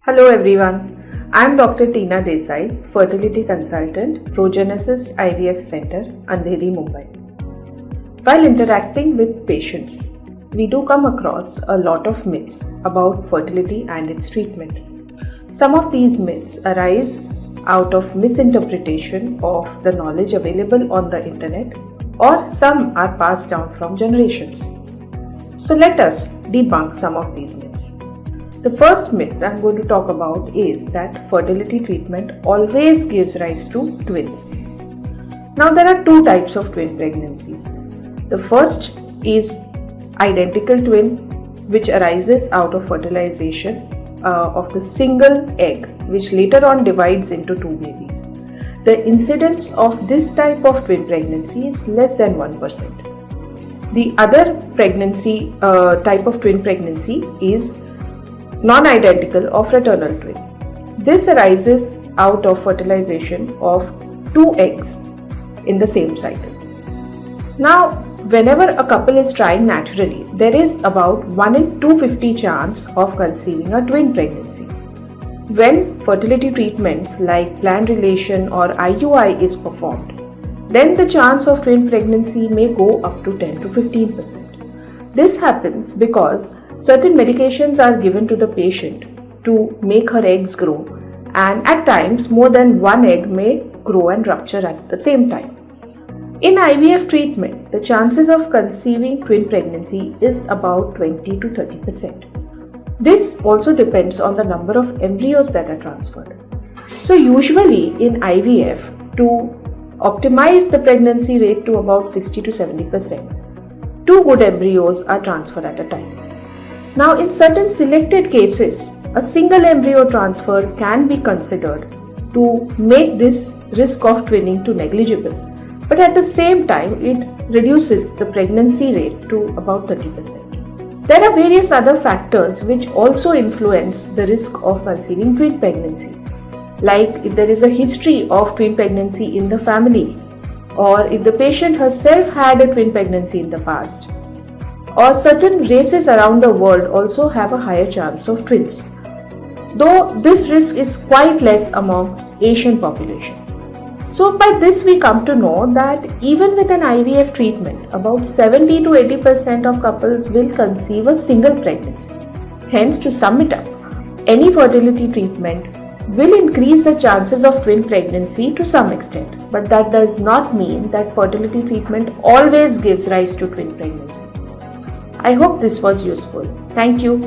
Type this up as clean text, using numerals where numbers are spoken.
Hello everyone, I am Dr. Tina Desai, Fertility Consultant, Progenesis IVF Center, Andheri, Mumbai. While interacting with patients, we do come across a lot of myths about fertility and its treatment. Some of these myths arise out of misinterpretation of the knowledge available on the internet, or some are passed down from generations. So let us debunk some of these myths. The first myth I'm going to talk about is that fertility treatment always gives rise to twins. Now there are two types of twin pregnancies. The first is identical twin, which arises out of fertilization of the single egg, which later on divides into two babies. The incidence of this type of twin pregnancy is less than 1%. The other pregnancy type of twin pregnancy is non-identical or fraternal twin. This arises out of fertilization of two eggs in the same cycle. Now, whenever a couple is trying naturally, there is about 1 in 250 chance of conceiving a twin pregnancy. When fertility treatments like planned relation or IUI is performed, then the chance of twin pregnancy may go up to 10 to 15%. This happens because certain medications are given to the patient to make her eggs grow, and at times more than one egg may grow and rupture at the same time. In IVF treatment, the chances of conceiving twin pregnancy is about 20 to 30%. This also depends on the number of embryos that are transferred. So usually in IVF, to optimize the pregnancy rate to about 60 to 70%, 2 good embryos are transferred at a time. Now, in certain selected cases, a single embryo transfer can be considered to make this risk of twinning to negligible, but at the same time, it reduces the pregnancy rate to about 30%. There are various other factors which also influence the risk of conceiving twin pregnancy, like if there is a history of twin pregnancy in the family, or if the patient herself had a twin pregnancy in the past, or certain races around the world also have a higher chance of twins, though this risk is quite less amongst Asian population. So by this we come to know that even with an IVF treatment, about 70 to 80% of couples will conceive a single pregnancy. Hence, to sum it up, any fertility treatment will increase the chances of twin pregnancy to some extent, but that does not mean that fertility treatment always gives rise to twin pregnancy. I hope this was useful. Thank you.